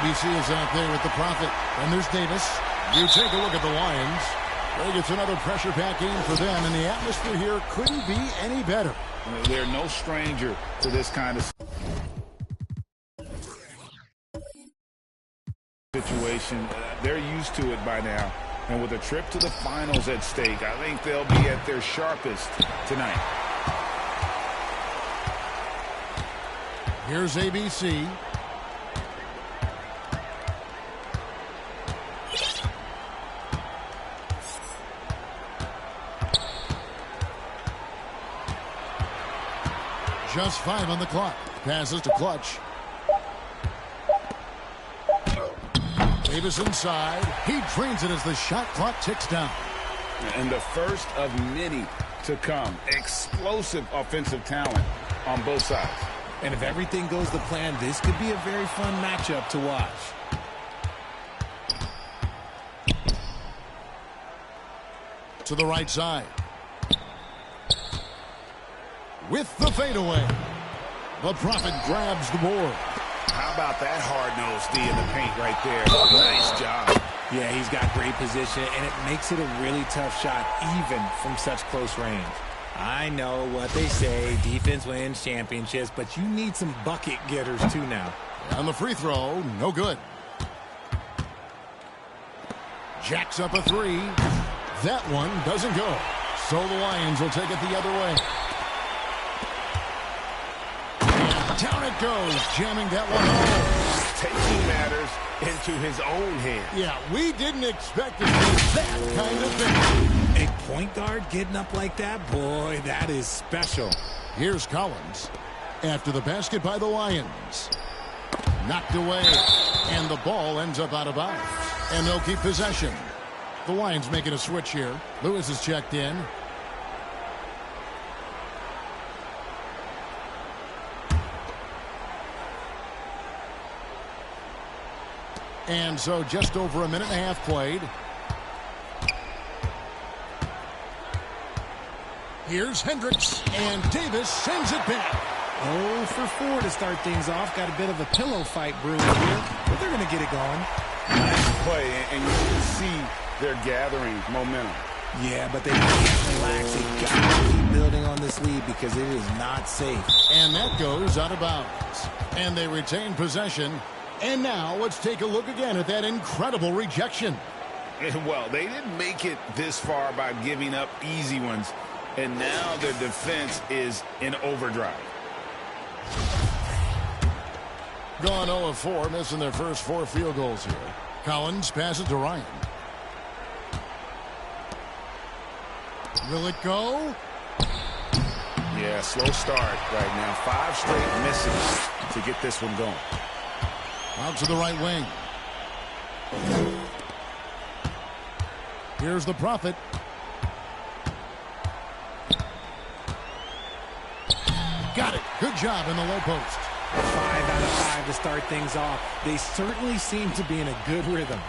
ABC is out there with the Prophet. And there's Davis. You take a look at the Lions. I think it's another pressure-packed game for them, and the atmosphere here couldn't be any better. They're no stranger to this kind of situation. They're used to it by now. And with a trip to the finals at stake, I think they'll be at their sharpest tonight. Here's ABC. Just 5 on the clock. Passes to Clutch. Davis inside. He drains it as the shot clock ticks down. And the first of many to come. Explosive offensive talent on both sides. And if everything goes to plan, this could be a very fun matchup to watch. To the right side. With the fadeaway. The Prophet grabs the board. How about that hard-nosed D in the paint right there? Nice job. Yeah, he's got great position, and it makes it a really tough shot, even from such close range. I know what they say, defense wins championships, but you need some bucket getters too now. On the free throw, no good. Jacks up a 3. That one doesn't go. So the Lions will take it the other way. Down it goes, jamming that one home. Taking matters into his own hands. Yeah, we didn't expect it to be that kind of thing. A point guard getting up like that, boy, that is special. Here's Collins after the basket by the Lions. Knocked away, and the ball ends up out of bounds. And they'll keep possession. The Lions making a switch here. Lewis is checked in. And so just over a minute and a half played. Here's Hendricks, and Davis sends it back. 0 for 4 to start things off. Got a bit of a pillow fight brewing here, but they're going to get it going. Nice play, and you can see they're gathering momentum. Yeah, but they can't relax. They got to keep building on this lead because it is not safe. And that goes out of bounds. And they retain possession. And now let's take a look again at that incredible rejection. Well, they didn't make it this far by giving up easy ones. And now their defense is in overdrive. Gone 0 of 4, missing their first 4 field goals here. Collins passes to Ryan. Will it go? Yeah, slow start right now. 5 straight misses to get this one going. Out to the right wing. Here's the Prophet. Got it. Good job in the low post. 5 out of 5 to start things off. They certainly seem to be in a good rhythm.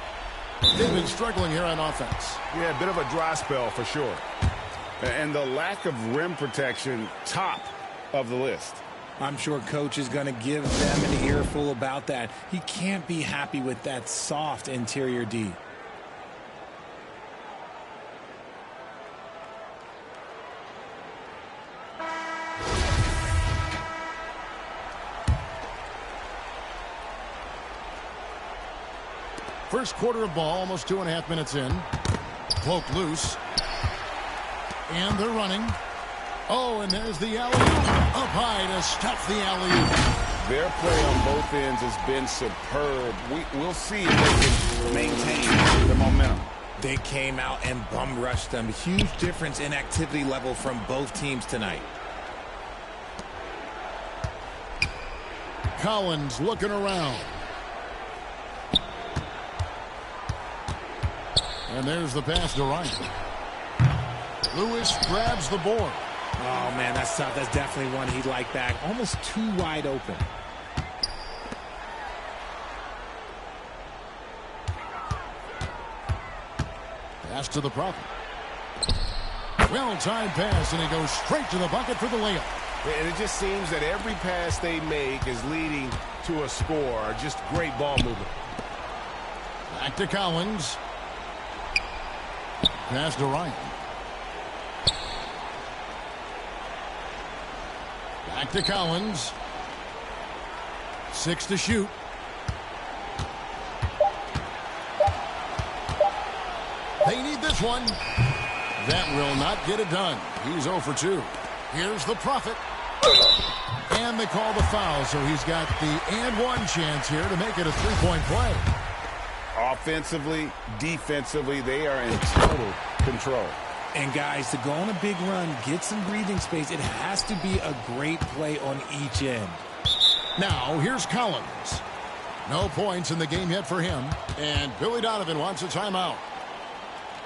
They've been struggling here on offense. Yeah, a bit of a dry spell for sure. And the lack of rim protection, top of the list. I'm sure coach is going to give them an earful about that. He can't be happy with that soft interior D. First quarter of ball, almost 2.5 minutes in. Cloak loose. And they're running. Oh, and there's the alley-oop. Up high to stuff the alley-oop. Their play on both ends has been superb. We'll see if they can maintain the momentum. They came out and bum rushed them. Huge difference in activity level from both teams tonight. Collins looking around. And there's the pass to Ryan. Lewis grabs the board. Oh, man, that's tough. That's definitely one he'd like back. Almost too wide open. Pass to the Prophet. Well-timed pass, and he goes straight to the bucket for the layup. And it just seems that every pass they make is leading to a score. Just great ball movement. Back to Collins. Pass to Ryan. Back to Collins. 6 to shoot. They need this one. That will not get it done. He's 0 for 2. Here's the Prophet. And they call the foul, so he's got the and one chance here to make it a three-point play. Offensively, defensively, they are in total control. And guys, to go on a big run, get some breathing space, it has to be a great play on each end. Now, here's Collins. No points in the game yet for him. And Billy Donovan wants a timeout.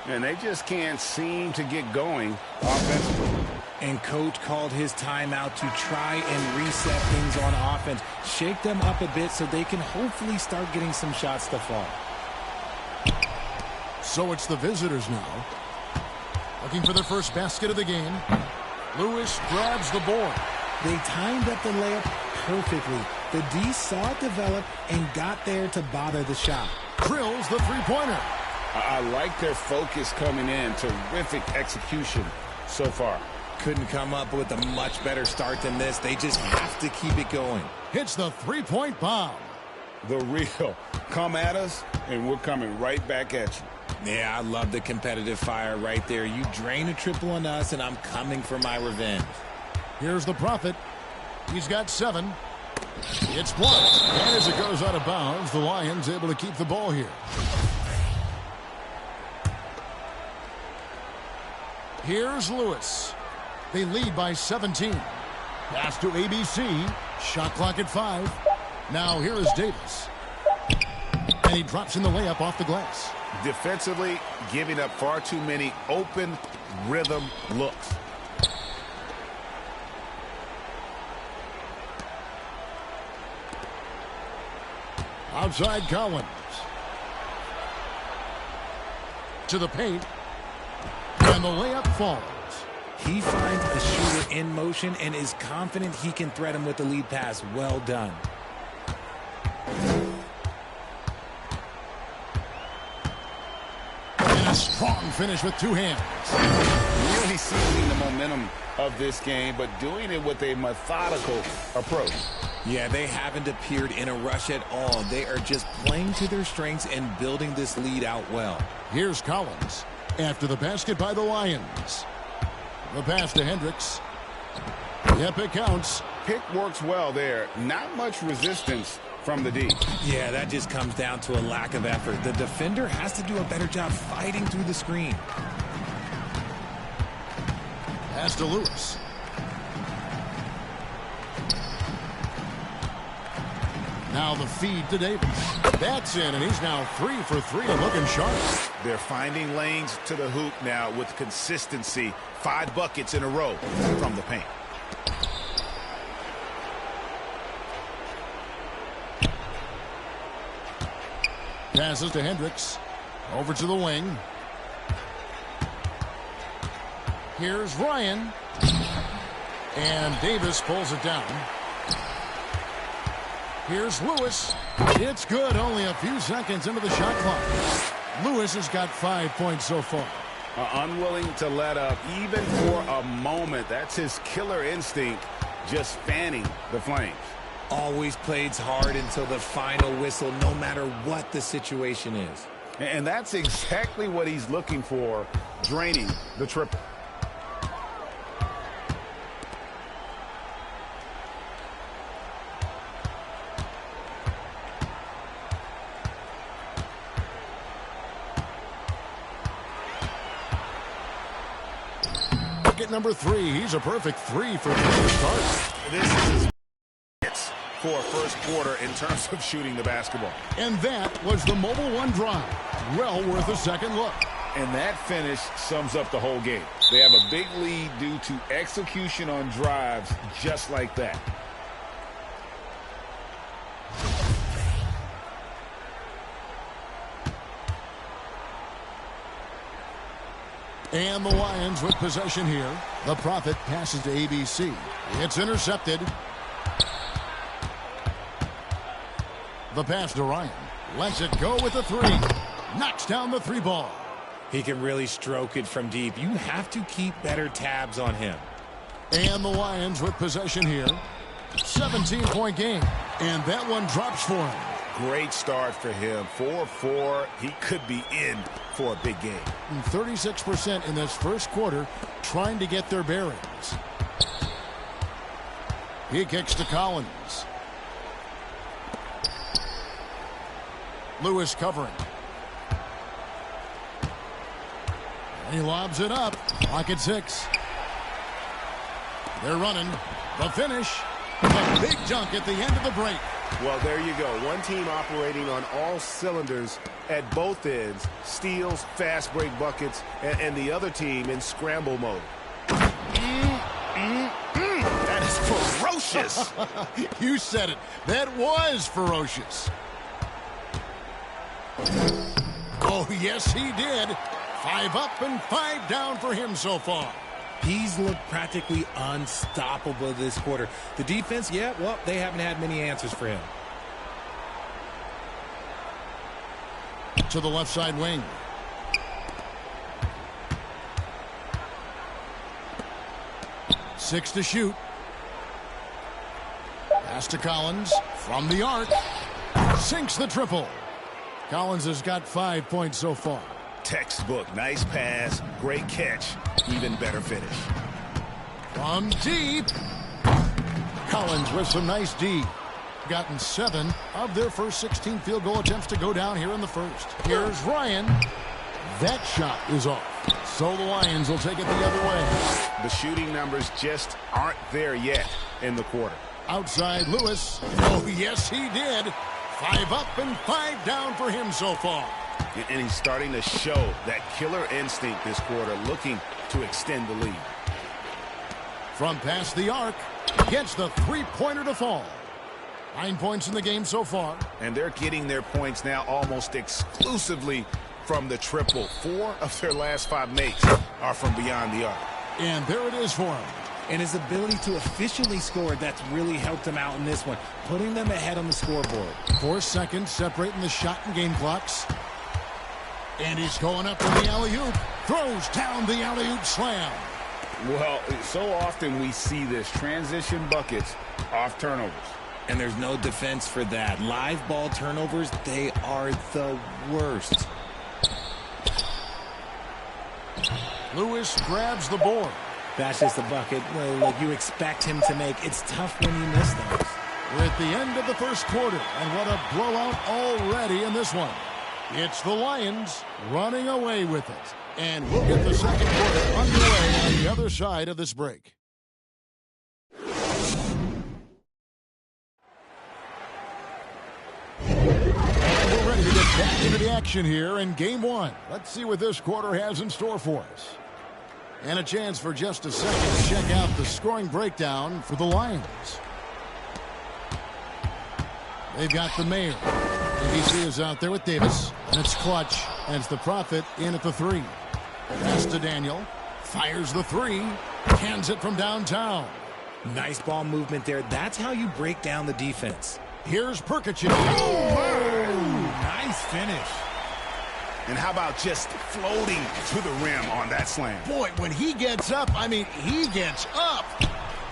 And they just can't seem to get going offensively. And coach called his timeout to try and reset things on offense. Shake them up a bit so they can hopefully start getting some shots to fall. So it's the visitors now. Looking for their first basket of the game. Lewis grabs the board. They timed up the layup perfectly. The D saw it develop and got there to bother the shot. Drills the three-pointer. I like their focus coming in. Terrific execution so far. Couldn't come up with a much better start than this. They just have to keep it going. Hits the three-point bomb. The real. Come at us, and we're coming right back at you. Yeah, I love the competitive fire right there. You drain a triple on us, and I'm coming for my revenge. Here's the Prophet. He's got 7. It's blocked. And as it goes out of bounds, the Lions able to keep the ball here. Here's Lewis. They lead by 17. Pass to ABC. Shot clock at 5. Now here is Davis. And he drops in the layup off the glass. Defensively, giving up far too many open rhythm looks. Outside Collins. To the paint. And the layup falls. He finds a shooter in motion and is confident he can threat him with the lead pass. Well done. And a strong finish with 2 hands. Really seizing the momentum of this game, but doing it with a methodical approach. Yeah, they haven't appeared in a rush at all. They are just playing to their strengths and building this lead out well. Here's Collins. After the basket by the Lions. The pass to Hendricks. Yep, it counts. Pick works well there. Not much resistance from the D. Yeah, that just comes down to a lack of effort. The defender has to do a better job fighting through the screen. Pass to Lewis. Now the feed to Davis. That's in, and he's now 3 for 3 and looking sharp. They're finding lanes to the hoop now with consistency. 5 buckets in a row from the paint. Passes to Hendricks. Over to the wing. Here's Ryan. And Davis pulls it down. Here's Lewis. It's good. Only a few seconds into the shot clock. Lewis has got 5 points so far. Unwilling to let up even for a moment. That's his killer instinct, just fanning the flames. Always plays hard until the final whistle, no matter what the situation is. And that's exactly what he's looking for, draining the triple. Bucket number 3. He's a perfect 3 for the start. This is his for first quarter in terms of shooting the basketball. And that was the Mobile One drive. Well worth a second look. And that finish sums up the whole game. They have a big lead due to execution on drives just like that. And the Lions with possession here. The Prophet passes to ABC. It's intercepted. The pass to Ryan. Lets it go with the three. Knocks down the three ball. He can really stroke it from deep. You have to keep better tabs on him. And the Lions with possession here. 17-point game. And that one drops for him. Great start for him. 4-4. He could be in for a big game. 36% in this first quarter trying to get their bearings. He kicks to Collins. Lewis covering. And he lobs it up. Clock at 6. They're running. The finish. A big dunk at the end of the break. Well, there you go. One team operating on all cylinders at both ends. Steals, fast break buckets, and the other team in scramble mode. That is ferocious. You said it. That was ferocious. Oh, yes, he did. 5 up and 5 down for him so far. He's looked practically unstoppable this quarter. The defense, yeah, well, they haven't had many answers for him. To the left side wing. Six to shoot. Pass to Collins from the arc. Sinks the triple. Collins has got 5 points so far. Textbook. Nice pass. Great catch. Even better finish. From deep. Collins with some nice D. Gotten 7 of their first 16 field goal attempts to go down here in the first. Here's Ryan. That shot is off. So the Lions will take it the other way. The shooting numbers just aren't there yet in the quarter. Outside Lewis. Oh, yes, he did. 5 up and 5 down for him so far. And he's starting to show that killer instinct this quarter, looking to extend the lead. From past the arc, gets the three-pointer to fall. 9 points in the game so far. And they're getting their points now almost exclusively from the triple. 4 of their last 5 makes are from beyond the arc. And there it is for him. And his ability to efficiently score, that's really helped him out in this one, putting them ahead on the scoreboard. 4 seconds separating the shot and game clocks. And he's going up for the alley-oop. Throws down the alley-oop slam. Well, so often we see this. Transition buckets off turnovers. And there's no defense for that. Live ball turnovers, they are the worst. Lewis grabs the board. That's just a bucket like you expect him to make. It's tough when you miss those. We're at the end of the first quarter, and what a blowout already in this one. It's the Lions running away with it. And we'll get the second quarter underway on the other side of this break. We're ready to get back into the action here in game 1. Let's see what this quarter has in store for us. And a chance for just a second to check out the scoring breakdown for the Lions. They've got the mayor. ABC is out there with Davis. And it's Clutch. And it's the Prophet in at the 3. Pass to Daniel. Fires the 3. Hands it from downtown. Nice ball movement there. That's how you break down the defense. Here's Perkichin. Nice finish. And how about just floating to the rim on that slam? Boy, when he gets up, I mean, he gets up.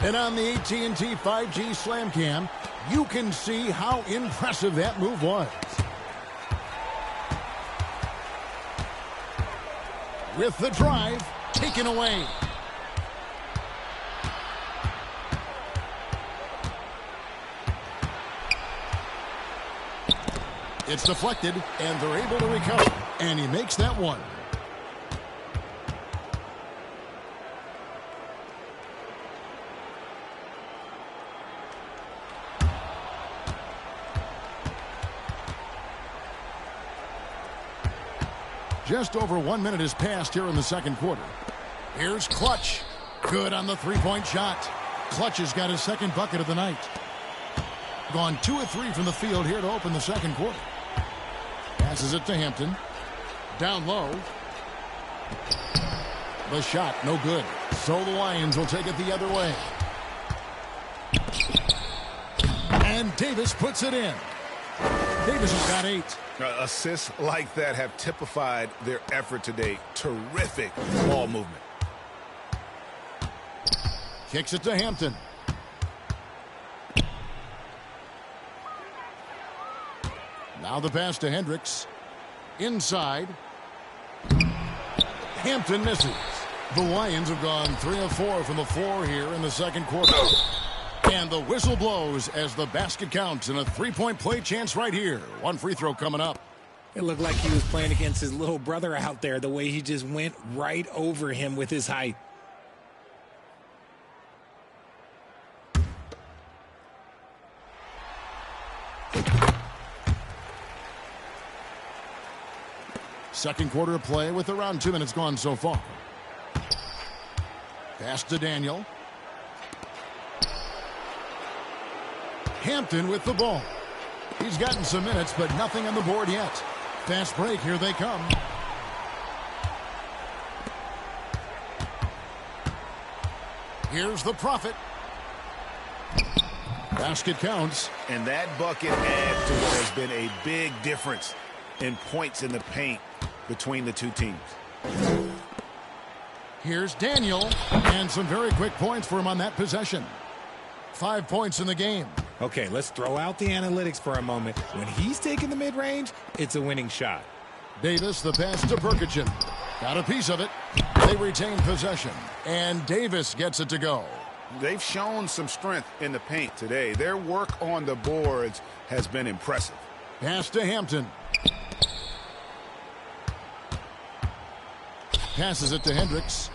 And on the AT&T 5G Slam Cam, you can see how impressive that move was. With the drive, taken away. It's deflected, and they're able to recover. And he makes that one. Just over 1 minute has passed here in the second quarter. Here's Clutch. Good on the three-point shot. Clutch has got his second bucket of the night. Gone 2 of 3 from the field here to open the second quarter. Passes it to Hampton. Down low. The shot, no good. So the Lions will take it the other way. And Davis puts it in. Davis has got 8. Assists like that have typified their effort today. Terrific ball movement. Kicks it to Hampton. Now the pass to Hendricks. Inside. Hampton misses. The Lions have gone 3 of 4 from the floor here in the second quarter. And the whistle blows as the basket counts and a 3-point play chance right here. One free throw coming up. It looked like he was playing against his little brother out there, the way he just went right over him with his height. Second quarter of play with around 2 minutes gone so far. Pass to Daniel. Hampton with the ball. He's gotten some minutes, but nothing on the board yet. Fast break, here they come. Here's the Prophet. Basket counts. And that bucket adds to what has been a big difference in points in the paint between the two teams. Here's Daniel, and some very quick points for him on that possession. 5 points in the game. Okay, let's throw out the analytics for a moment. When he's taking the mid-range, it's a winning shot. Davis, the pass to Perkichin. Got a piece of it. They retain possession, and Davis gets it to go. They've shown some strength in the paint today. Their work on the boards has been impressive. Pass to Hampton. Passes it to Hendricks.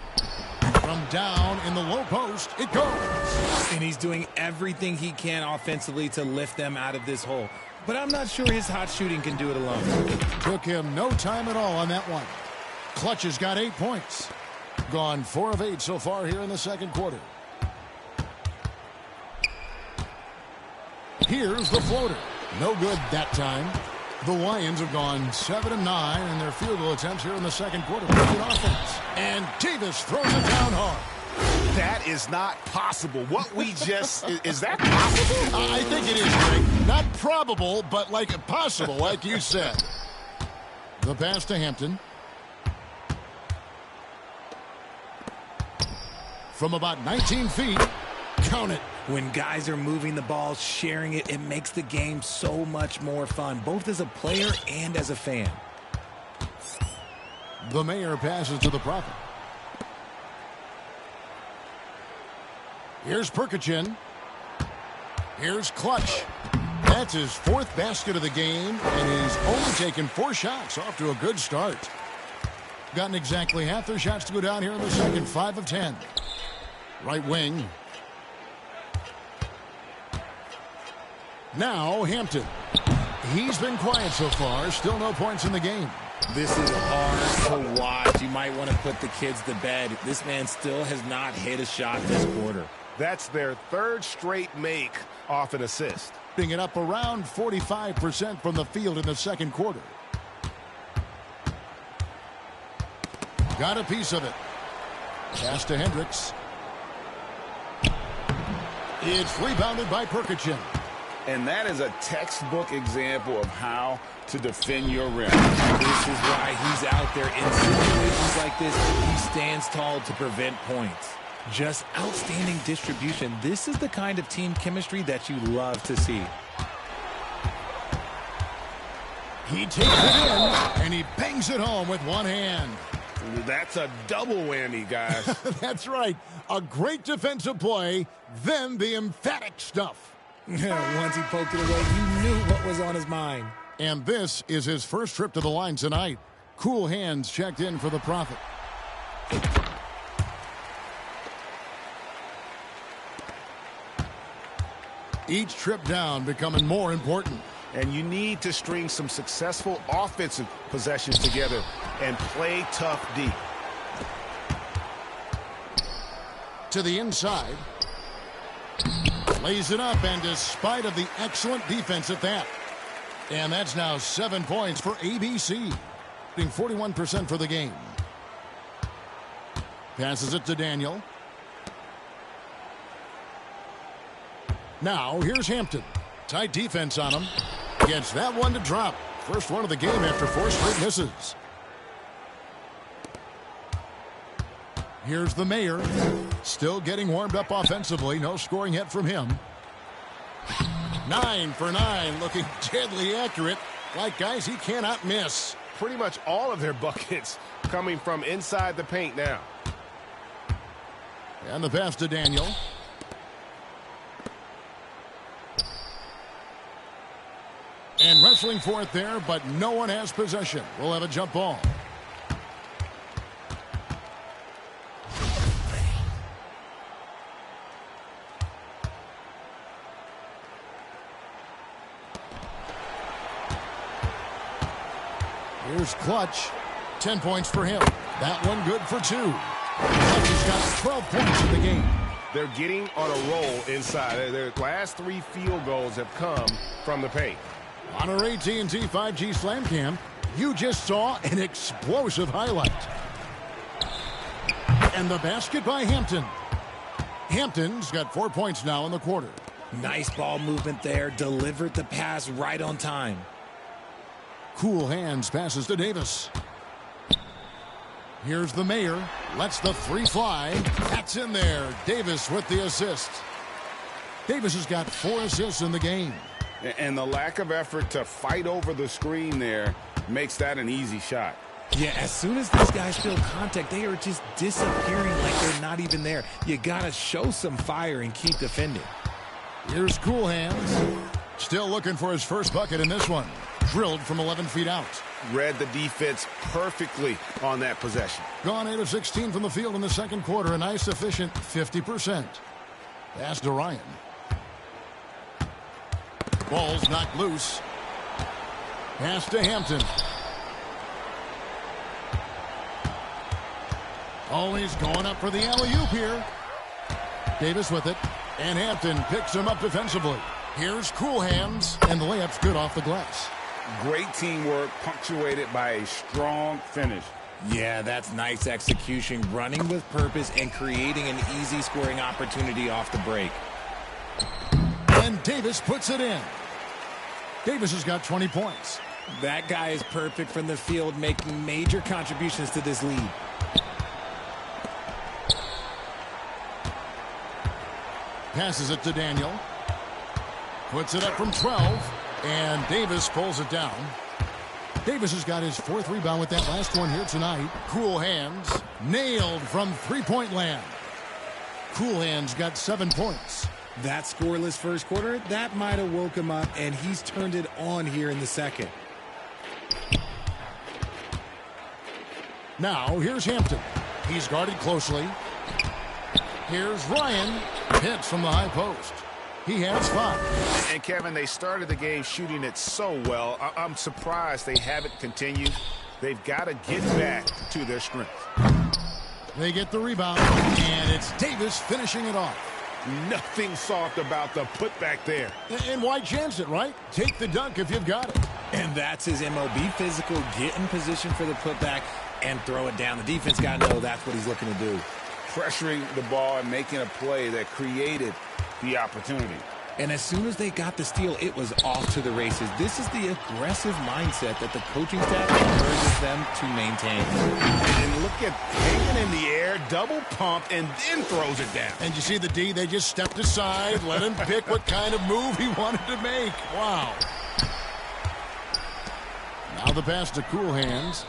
From down in the low post, it goes. And he's doing everything he can offensively to lift them out of this hole. But I'm not sure his hot shooting can do it alone. Took him no time at all on that one. Clutch has got 8 points. Gone 4 of 8 so far here in the second quarter. Here's the floater. No good that time. The Lions have gone 7 of 9 in their field goal attempts here in the second quarter. Good offense. And Davis throws it down hard. That is not possible. What we just... is that possible? I think it is, Greg. Not probable, but like possible, like you said. The pass to Hampton. From about 19 feet. Count it. When guys are moving the ball, sharing it, it makes the game so much more fun, both as a player and as a fan. The Mayor passes to the Prophet. Here's Perkichin. Here's Clutch. That's his 4th basket of the game, and he's only taken 4 shots. Off to a good start. Gotten exactly half their shots to go down here in the second. 5 of 10. Right wing. Now Hampton. He's been quiet so far. Still no points in the game. This is hard to watch. You might want to put the kids to bed. This man still has not hit a shot this quarter. That's their 3rd straight make off an assist. Putting it up around 45% from the field in the second quarter. Got a piece of it. Pass to Hendricks. It's rebounded by Perkichin. And that is a textbook example of how to defend your rim. This is why he's out there in situations like this. He stands tall to prevent points. Just outstanding distribution. This is the kind of team chemistry that you love to see. He takes it in, and he bangs it home with one hand. That's a double whammy, guys. That's right. A great defensive play, then the emphatic stuff. Once he poked it away, you knew what was on his mind. And this is his first trip to the line tonight. Cool hands checked in for the Prophet. Each trip down becoming more important. And you need to string some successful offensive possessions together and play tough deep. To the inside. Lays it up, and despite of the excellent defense at that. And that's now 7 points for ABC. Being 41% for the game. Passes it to Daniel. Now, here's Hampton. Tight defense on him. Gets that one to drop. First one of the game after 4 straight misses. Here's the Mayor. Still getting warmed up offensively. No scoring yet from him. 9 for 9. Looking deadly accurate. Like guys he cannot miss. Pretty much all of their buckets coming from inside the paint now. And the pass to Daniel. And wrestling for it there, but no one has possession. We'll have a jump ball. Here's Clutch. 10 points for him. That one good for 2. Clutch has got 12 points in the game. They're getting on a roll inside. Their last 3 field goals have come from the paint. On our AT&T 5G Slam Cam, you just saw an explosive highlight. And the basket by Hampton. Hampton's got 4 points now in the quarter. Nice ball movement there. Delivered the pass right on time. Cool hands passes to Davis. Here's the Mayor. Lets the 3 fly. That's in there. Davis with the assist. Davis has got 4 assists in the game. And the lack of effort to fight over the screen there makes that an easy shot. Yeah, as soon as these guys feel contact, they are just disappearing like they're not even there. You got to show some fire and keep defending. Here's Cool Hands. Still looking for his first bucket in this one. Drilled from 11 feet out. Read the defense perfectly on that possession. Gone 8 of 16 from the field in the second quarter. A nice, efficient 50%. Pass to Ryan. Ball's knocked loose. Pass to Hampton. Always going up for the alley-oop here. Davis with it. And Hampton picks him up defensively. Here's Cool Hands. And the layup's good off the glass. Great teamwork punctuated by a strong finish. Yeah, that's nice execution. Running with purpose and creating an easy scoring opportunity off the break. And Davis puts it in. Davis has got 20 points. That guy is perfect from the field, making major contributions to this lead. Passes it to Daniel. Puts it up from 12. And Davis pulls it down. Davis has got his 4th rebound with that last one here tonight. Cool Hands. Nailed from 3-point land. Cool Hands got 7 points. That scoreless first quarter, that might have woke him up, and he's turned it on here in the second. Now, here's Hampton. He's guarded closely. Here's Ryan. Hits from the high post. He has 5. And, Kevin, they started the game shooting it so well. I'm surprised they haven't continued. They've got to get back to their strength. They get the rebound, and it's Davis finishing it off. Nothing soft about the putback there. And why chance it, right? Take the dunk if you've got it. And that's his MO. Be physical, get in position for the putback, and throw it down. The defense got to know that's what he's looking to do. Pressuring the ball and making a play that created the opportunity. And as soon as they got the steal, it was off to the races. This is the aggressive mindset that the coaching staff encourages them to maintain. And look at hanging in the air, double pump, and then throws it down. And you see the D, they just stepped aside, let him pick what kind of move he wanted to make. Wow. Now the pass to Cool Hands.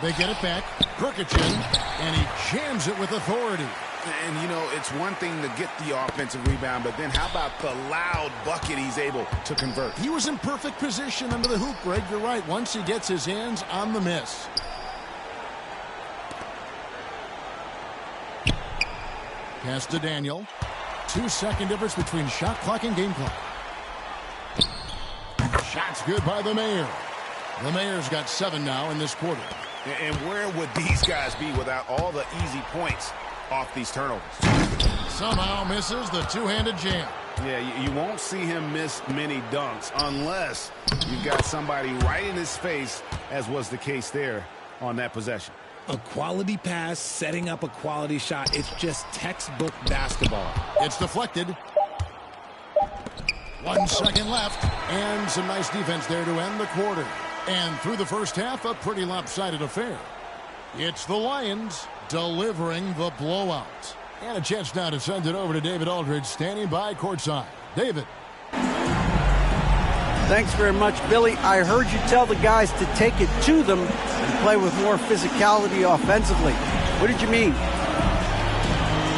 They get it back. Perkichin, and he jams it with authority. And, you know, it's one thing to get the offensive rebound, but then how about the loud bucket he's able to convert? He was in perfect position under the hoop, Greg. You're right. Once he gets his hands on the miss. Pass to Daniel. 2-second difference between shot clock and game clock. Shots good by the Mayor. The Mayor's got 7 now in this quarter. And where would these guys be without all the easy points off these turnovers? Somehow misses the two-handed jam. Yeah, you won't see him miss many dunks unless you've got somebody right in his face, as was the case there on that possession. A quality pass, setting up a quality shot. It's just textbook basketball. It's deflected. 1 second left, and some nice defense there to end the quarter. And through the first half, a pretty lopsided affair. It's the Lions delivering the blowout. And a chance now to send it over to David Aldridge, standing by courtside. David. Thanks very much, Billy. I heard you tell the guys to take it to them and play with more physicality offensively. What did you mean?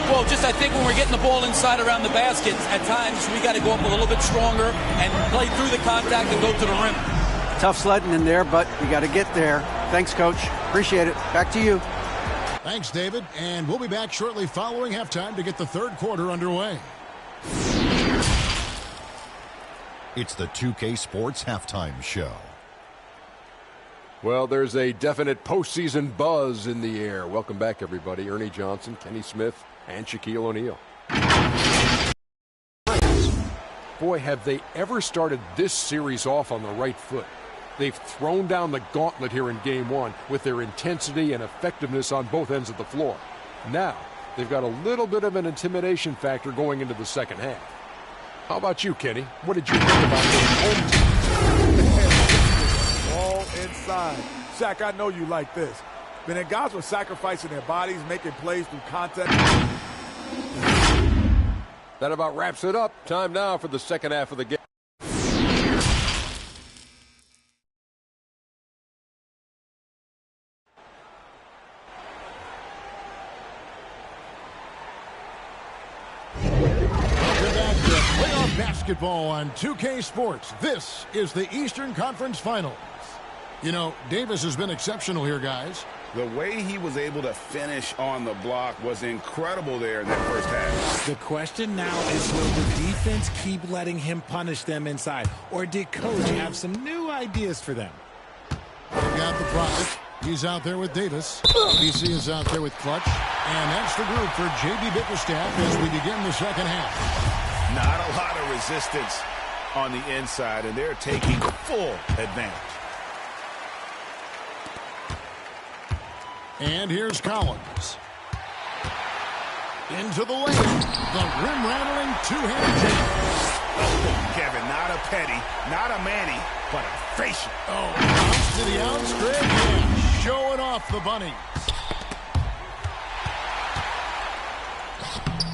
Well, just I think when we're getting the ball inside around the basket, at times we got to go up a little bit stronger and play through the contact and go to the rim. Tough sledding in there, but we got to get there. Thanks, Coach. Appreciate it. Back to you. Thanks, David. And we'll be back shortly following halftime to get the third quarter underway. It's the 2K Sports Halftime Show. Well, there's a definite postseason buzz in the air. Welcome back, everybody. Ernie Johnson, Kenny Smith, and Shaquille O'Neal. Boy, have they ever started this series off on the right foot. They've thrown down the gauntlet here in Game 1 with their intensity and effectiveness on both ends of the floor. Now, they've got a little bit of an intimidation factor going into the second half. How about you, Kenny? What did you think about their home team? All inside. Shaq, I know you like this. But then guys were sacrificing their bodies, making plays through contact. That about wraps it up. Time now for the second half of the game. Basketball on 2K Sports. This is the Eastern Conference Finals. You know, Davis has been exceptional here, guys. The way he was able to finish on the block was incredible there in that first half. The question now is, will the defense keep letting him punish them inside? Or did Coach have some new ideas for them? They've got the Prophet. He's out there with Davis. BC is out there with Clutch. And that's the group for J.B. Bickerstaff as we begin the second half. Not a lot of resistance on the inside, and they're taking full advantage. And here's Collins. Into the lane. The rim-rattling two-handed jam. Oh, Kevin, not a Petty, not a Manny, but a facial. Oh, bounce to the outspread. Yeah, showing off the bunny.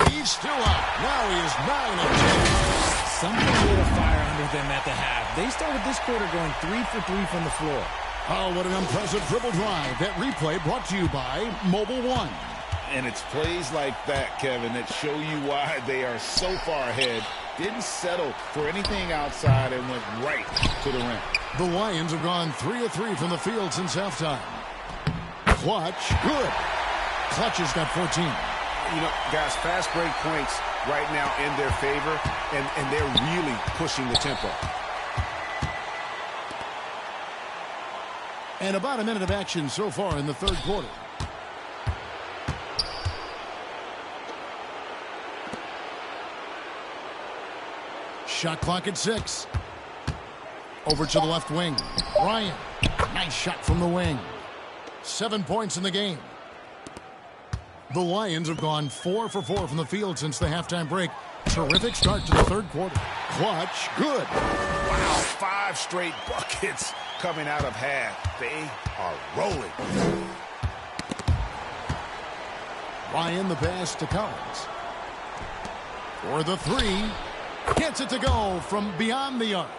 He's still up. Now he is 9 of 10. Something lit a fire under them at the half. They started this quarter going 3 for 3 from the floor. Oh, what an impressive dribble drive. That replay brought to you by Mobile One. And it's plays like that, Kevin, that show you why they are so far ahead. Didn't settle for anything outside and went right to the rim. The Lions have gone 3 of 3 from the field since halftime. Clutch, good. Clutch has got 14. You know, guys, fast break points right now in their favor, and they're really pushing the tempo. And about a minute of action so far in the third quarter. Shot clock at 6. Over to the left wing. Ryan, nice shot from the wing. 7 points in the game. The Lions have gone 4 for 4 from the field since the halftime break. Terrific start to the third quarter. Clutch, good. Wow, 5 straight buckets coming out of half. They are rolling. Ryan the pass to Collins. For the 3. Gets it to go from beyond the arc.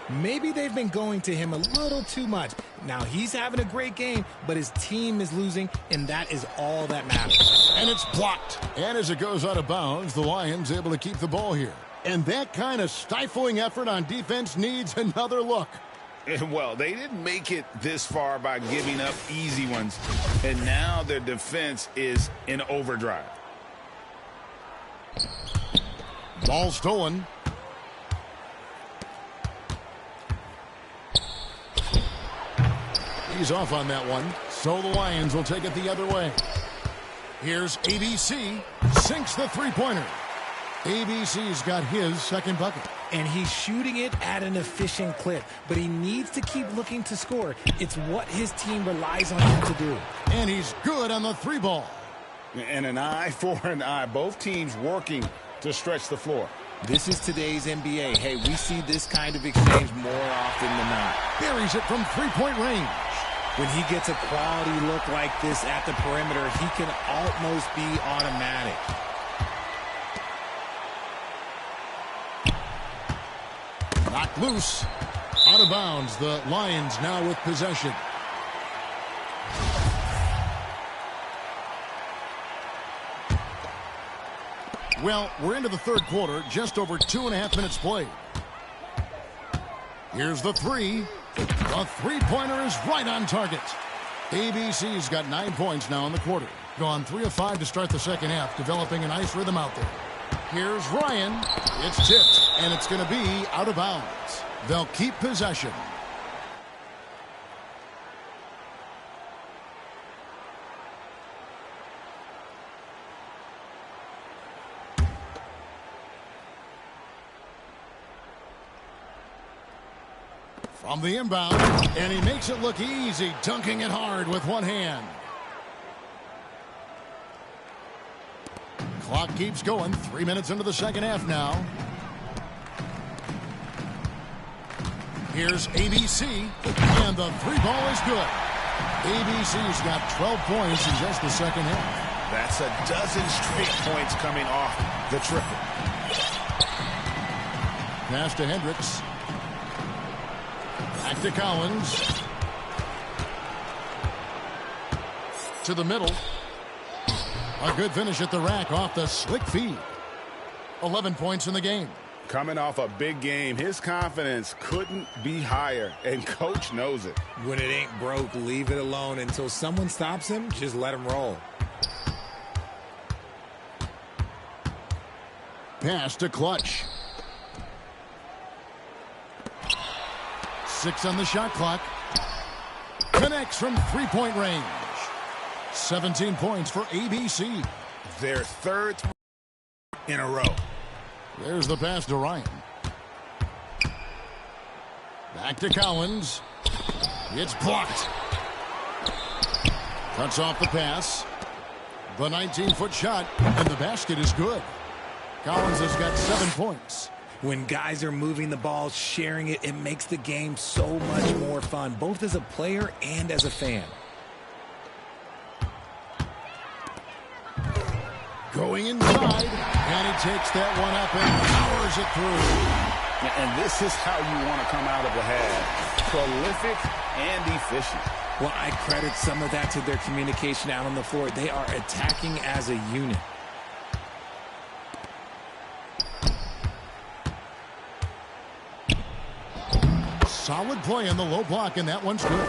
Maybe they've been going to him a little too much. Now he's having a great game, but his team is losing, and that is all that matters. And it's blocked. And as it goes out of bounds, the Lions able to keep the ball here. And that kind of stifling effort on defense needs another look. And well, they didn't make it this far by giving up easy ones. And now their defense is in overdrive. Ball stolen. He's off on that one, so the Lions will take it the other way. Here's ABC, sinks the three-pointer. ABC's got his second bucket. And he's shooting it at an efficient clip, but he needs to keep looking to score. It's what his team relies on him to do. And he's good on the 3 ball. And an eye for an eye. Both teams working to stretch the floor. This is today's NBA. Hey, we see this kind of exchange more often than not. Buries it from three-point range. When he gets a quality look like this at the perimeter, he can almost be automatic. Knocked loose. Out of bounds. The Lions now with possession. Well, we're into the third quarter. Just over 2.5 minutes played. Here's the three. The three-pointer is right on target. ABC's got 9 points now in the quarter. Gone 3 of 5 to start the second half, developing a nice rhythm out there. Here's Ryan. It's tipped, and it's going to be out of bounds. They'll keep possession. From the inbound, and he makes it look easy, dunking it hard with one hand. Clock keeps going. 3 minutes into the second half now. Here's ABC, and the three ball is good. ABC's got 12 points in just the second half. That's a dozen straight points coming off the triple. Pass to Hendricks. Back to Collins. To the middle. A good finish at the rack off the slick feed. 11 points in the game. Coming off a big game, his confidence couldn't be higher, and coach knows it. When it ain't broke, leave it alone. Until someone stops him, just let him roll. Pass to Clutch. 6 on the shot clock. Connects from three-point range. 17 points for ABC. Their third in a row. There's the pass to Ryan. Back to Collins. It's blocked. Cuts off the pass. The 19-foot shot, and the basket is good. Collins has got 7 points. When guys are moving the ball, sharing it, it makes the game so much more fun, both as a player and as a fan. Going inside, and he takes that one up and powers it through. And this is how you want to come out of the half. Prolific and efficient. Well, I credit some of that to their communication out on the floor. They are attacking as a unit. Solid play in the low block, and that one's good.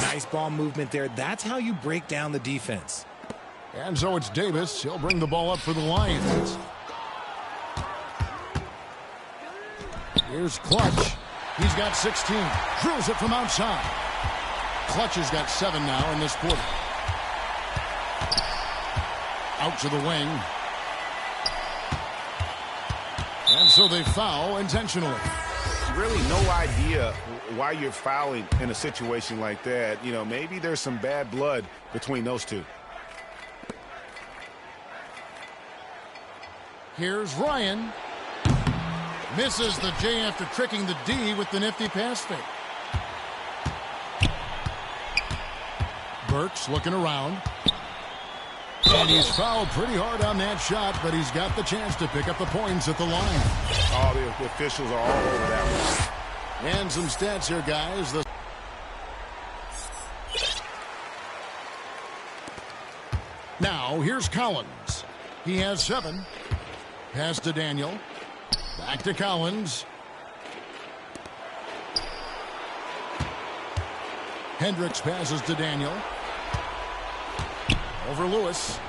Nice ball movement there. That's how you break down the defense. And so it's Davis. He'll bring the ball up for the Lions. Here's Clutch. He's got 16. Drills it from outside. Clutch has got 7 now in this quarter. Out to the wing. And so they foul intentionally. Really no idea why you're fouling in a situation like that. You know, maybe there's some bad blood between those two. Here's Ryan. Misses the J after tricking the D with the nifty pass fake. Burks looking around. And he's fouled pretty hard on that shot, but he's got the chance to pick up the points at the line. Oh, the officials are all over that one. And some stats here, guys. Now, here's Collins. He has 7. Pass to Daniel. Back to Collins. Hendricks passes to Daniel. Over Lewis.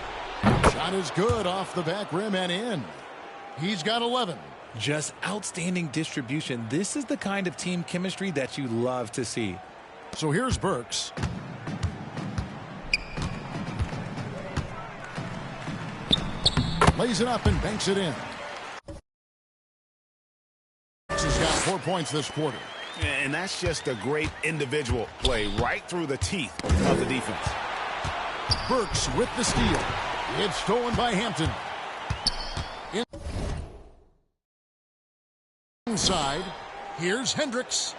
Shot is good off the back rim and in. He's got 11. Just outstanding distribution. This is the kind of team chemistry that you love to see. So here's Burks. Lays it up and banks it in. Burks has got 4 points this quarter. And that's just a great individual play right through the teeth of the defense. Burks with the steal. It's stolen by Hampton. inside. Here's Hendricks.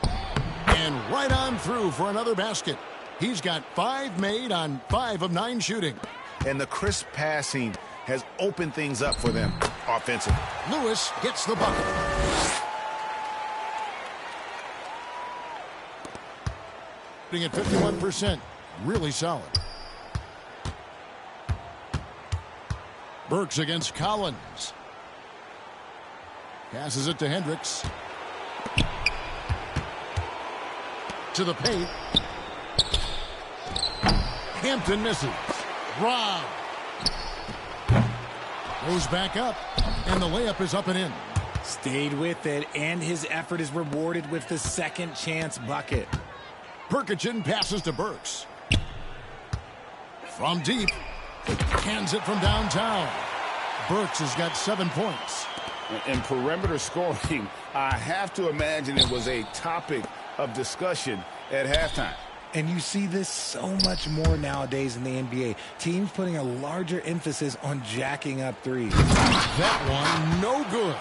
And right on through for another basket. He's got 5 made on 5 of 9 shooting. And the crisp passing has opened things up for them offensively. Lewis gets the bucket. At 51%. Really solid. Burks against Collins. Passes it to Hendricks. To the paint. Hampton misses. Rob. Goes back up. And the layup is up and in. Stayed with it, and his effort is rewarded with the second chance bucket. Perkichin passes to Burks. From deep. Hands it from downtown. Burks has got 7 points. In perimeter scoring, I have to imagine it was a topic of discussion at halftime. And you see this so much more nowadays in the NBA. Teams putting a larger emphasis on jacking up threes. That one, no good.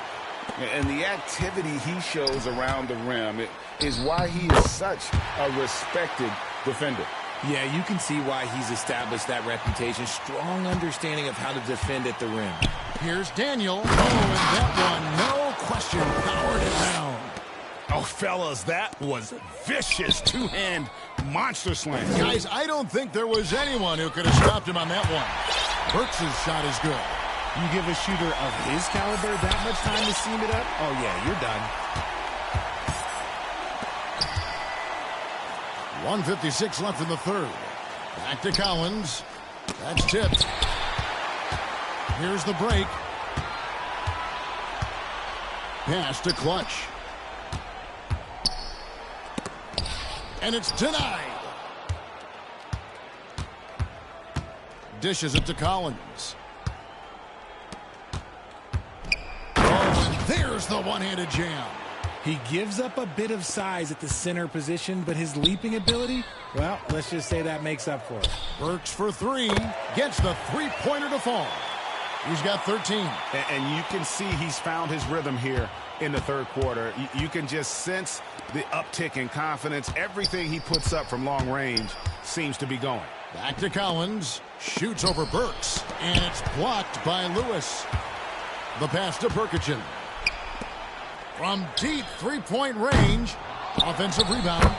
And the activity he shows around the rim is why he is such a respected defender. Yeah, you can see why he's established that reputation. Strong understanding of how to defend at the rim. Here's Daniel. Oh, and that one, no question, powered it down. Oh, fellas, that was vicious two-hand monster slam. Guys, I don't think there was anyone who could have stopped him on that one. Burks' shot is good. You give a shooter of his caliber that much time to seam it up? Oh, yeah, you're done. 1:56 left in the third. Back to Collins. That's tipped. Here's the break. Pass to Clutch. And it's denied. Dishes it to Collins. Oh, and there's the one-handed jam. He gives up a bit of size at the center position, but his leaping ability, well, let's just say that makes up for it. Burks for 3. Gets the three-pointer to fall. He's got 13. And you can see he's found his rhythm here in the third quarter. You can just sense the uptick in confidence. Everything he puts up from long range seems to be going. Back to Collins. Shoots over Burks. And it's blocked by Lewis. The pass to Perkichin. From deep three-point range. Offensive rebound.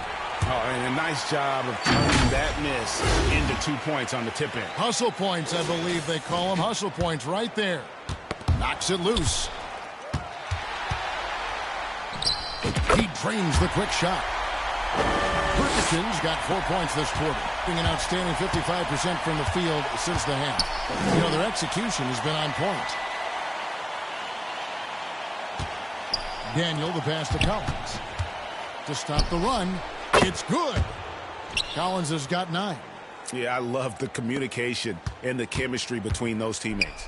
Oh, and a nice job of turning that miss into 2 points on the tip-in. Hustle points, I believe they call them. Hustle points right there. Knocks it loose. He drains the quick shot. Perkichin's got 4 points this quarter. Being an outstanding 55% from the field since the half. You know, their execution has been on point. Daniel, the pass to Collins. To stop the run. It's good. Collins has got 9. Yeah, I love the communication and the chemistry between those teammates.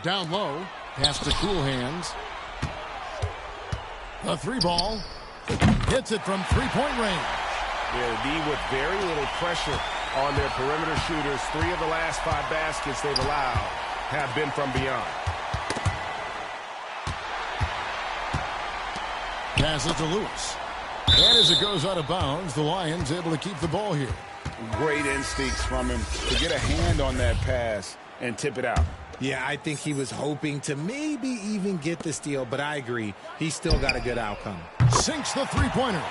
Down low. Pass to Cool Hands. The 3-ball. Hits it from three-point range. Yeah, D with very little pressure on their perimeter shooters. 3 of the last 5 baskets they've allowed have been from beyond. Pass it to Lewis. And as it goes out of bounds, the Lions able to keep the ball here. Great instincts from him to get a hand on that pass and tip it out. Yeah, I think he was hoping to maybe even get the steal, but I agree. He still got a good outcome. Sinks the three-pointer.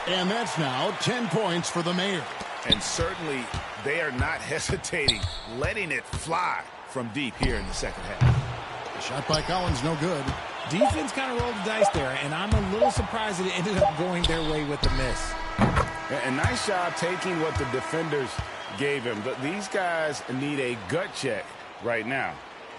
And that's now 10 points for the Mayor. And certainly they are not hesitating, letting it fly from deep here in the second half. The shot by Collins, no good. Defense kind of rolled the dice there, and I'm a little surprised that it ended up going their way with the miss. A nice job taking what the defenders gave him. But these guys need a gut check right now.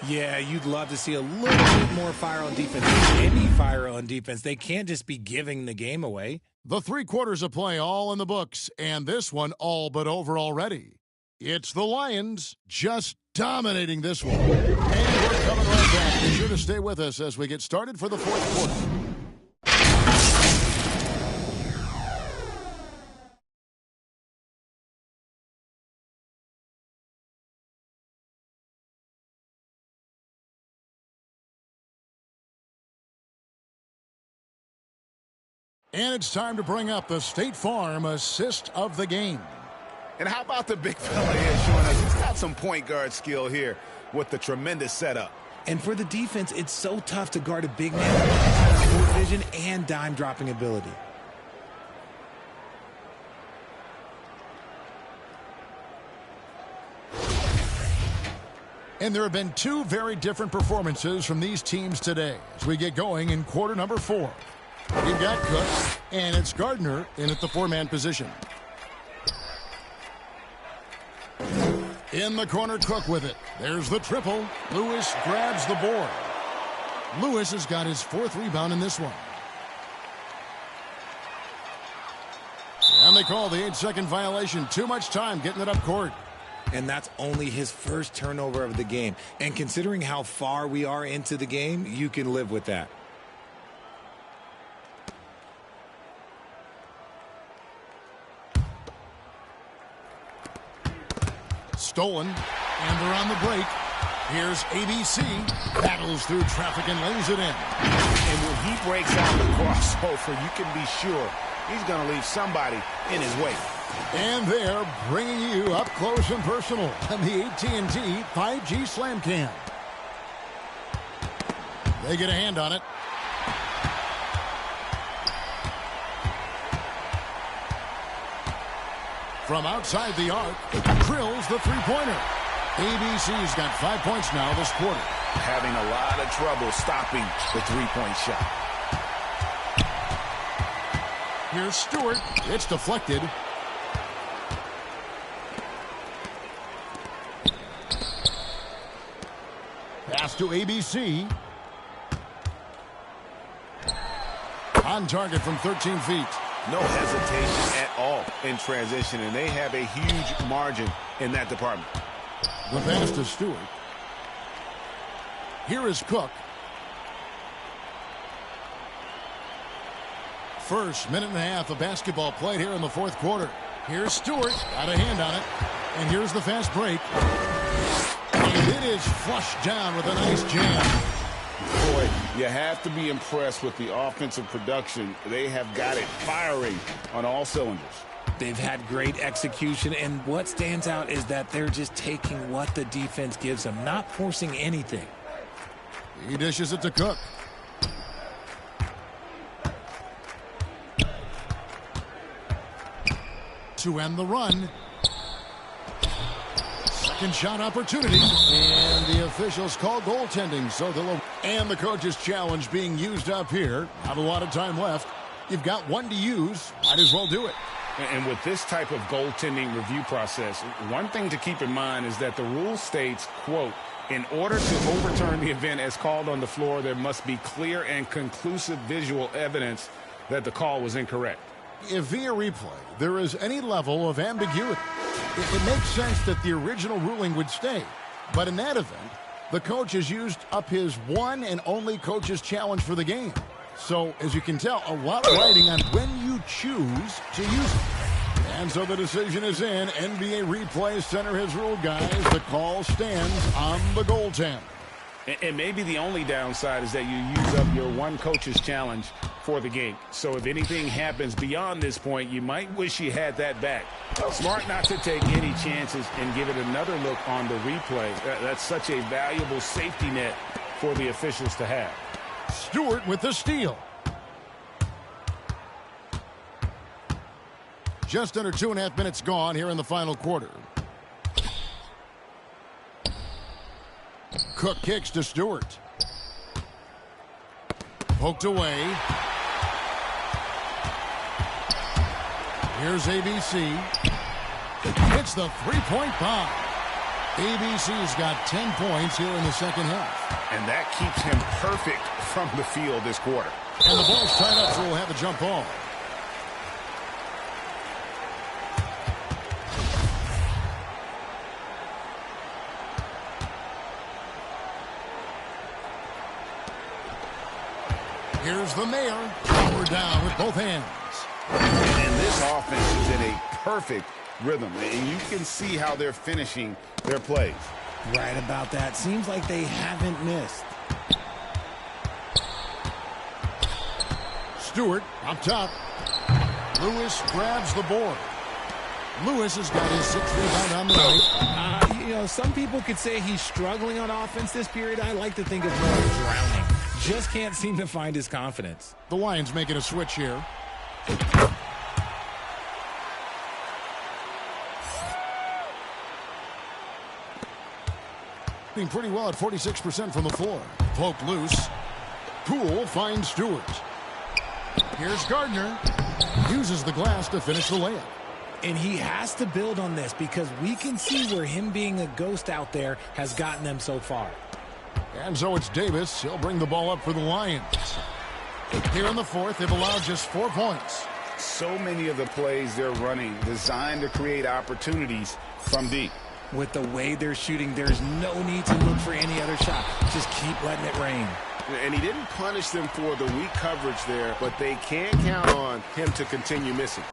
Yeah, you'd love to see a little bit more fire on defense. Any fire on defense. They can't just be giving the game away. The 3 quarters of play all in the books, and this one all but over already. It's the Lions just dominating this one. And we're coming right back. Be sure to stay with us as we get started for the fourth quarter. And it's time to bring up the State Farm assist of the game. And how about the big fella here showing us he's got some point guard skill here with the tremendous setup. And for the defense, it's so tough to guard a big man with that kind of court vision and dime-dropping ability. And there have been two very different performances from these teams today as we get going in quarter number 4. You've got Cook, and it's Gardner in at the 4-man position. In the corner, Cook with it. There's the triple. Lewis grabs the board. Lewis has got his 4th rebound in this one. And they call the 8-second violation. Too much time getting it up court. And that's only his first turnover of the game. And considering how far we are into the game, you can live with that. Stolen, and they're on the break. Here's ABC, battles through traffic and lays it in. And when he breaks out the crossover, you can be sure he's going to leave somebody in his way. And they're bringing you up close and personal on the AT&T 5G Slam Cam. They get a hand on it. From outside the arc, drills the three-pointer. ABC's got 5 points now this quarter. Having a lot of trouble stopping the three-point shot. Here's Stewart. It's deflected. Pass to ABC. On target from 13 feet. No hesitation at all in transition, and they have a huge margin in that department. The pass to Stewart. Here is Cook. First minute and a half of basketball played here in the 4th quarter. Here's Stewart. Got a hand on it. And here's the fast break. And it is flushed down with a nice jam. Boy, you have to be impressed with the offensive production. They have got it firing on all cylinders. They've had great execution, and what stands out is that they're just taking what the defense gives them, not forcing anything. He dishes it to Cook. To end the run. Second shot opportunity, and the officials call goaltending, so they'll... And the coach's challenge being used up here. Not a lot of time left. You've got one to use. Might as well do it. And with this type of goaltending review process, one thing to keep in mind is that the rule states, quote, in order to overturn the event as called on the floor, there must be clear and conclusive visual evidence that the call was incorrect. If via replay there is any level of ambiguity, it makes sense that the original ruling would stay. But in that event, the coach has used up his one and only coach's challenge for the game. So, as you can tell, a lot of writing on when you choose to use it. And so the decision is in. NBA Replay Center has ruled, guys. The call stands on the goaltend. And maybe the only downside is that you use up your one coach's challenge for the game. So if anything happens beyond this point, you might wish you had that back. Smart not to take any chances and give it another look on the replay. That's such a valuable safety net for the officials to have. Stewart with the steal. Just under 2.5 minutes gone here in the final quarter. Cook kicks to Stewart. Poked away. Here's ABC. Hits the three-point bomb. ABC's got 10 points here in the second half. And that keeps him perfect from the field this quarter. And the ball's tied up, so we'll have a jump ball. Here's the mayor. Power down with both hands. And this offense is in a perfect rhythm. And you can see how they're finishing their plays. Right about that. Seems like they haven't missed. Stewart up top. Lewis grabs the board. Lewis has got his 6th rebound on the night. You know, some people could say he's struggling on offense this period. I like to think of more drowning. Just can't seem to find his confidence. The Lions making a switch here. Being pretty well at 46% from the floor. Poked loose. Poole finds Stewart. Here's Gardner. Uses the glass to finish the layup. And he has to build on this because we can see where him being a ghost out there has gotten them so far. And so it's Davis. He'll bring the ball up for the Lions. Here in the fourth, they've allowed just 4 points. So many of the plays they're running designed to create opportunities from deep. With the way they're shooting, there's no need to look for any other shot. Just keep letting it rain. And he didn't punish them for the weak coverage there, but they can count on him to continue missing.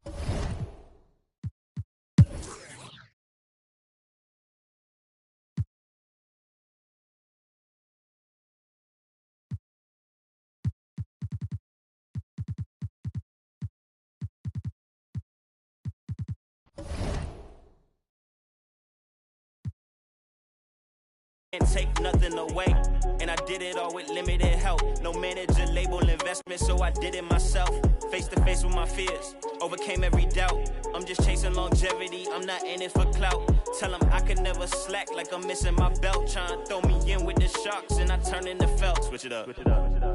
And take nothing away, and I did it all with limited help. No manager, label, investment, so I did it myself. Face to face with my fears, overcame every doubt. I'm just chasing longevity, I'm not in it for clout. Tell them I could never slack like I'm missing my belt. Trying to throw me in with the sharks, and I turn into felt. Switch it up.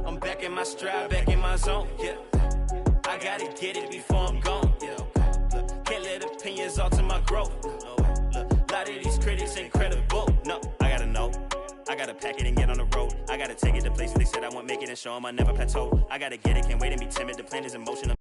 I'm back in my stride, back in my zone. Yeah, I gotta get it before I'm gone. Yeah, look, can't let opinions alter my growth. Look, a lot of these critics incredible. No, I gotta know. I gotta pack it and get on the road. I gotta take it to places they said I won't make it and show them I never plateau. I gotta get it, can't wait and be timid. The plan is in motion.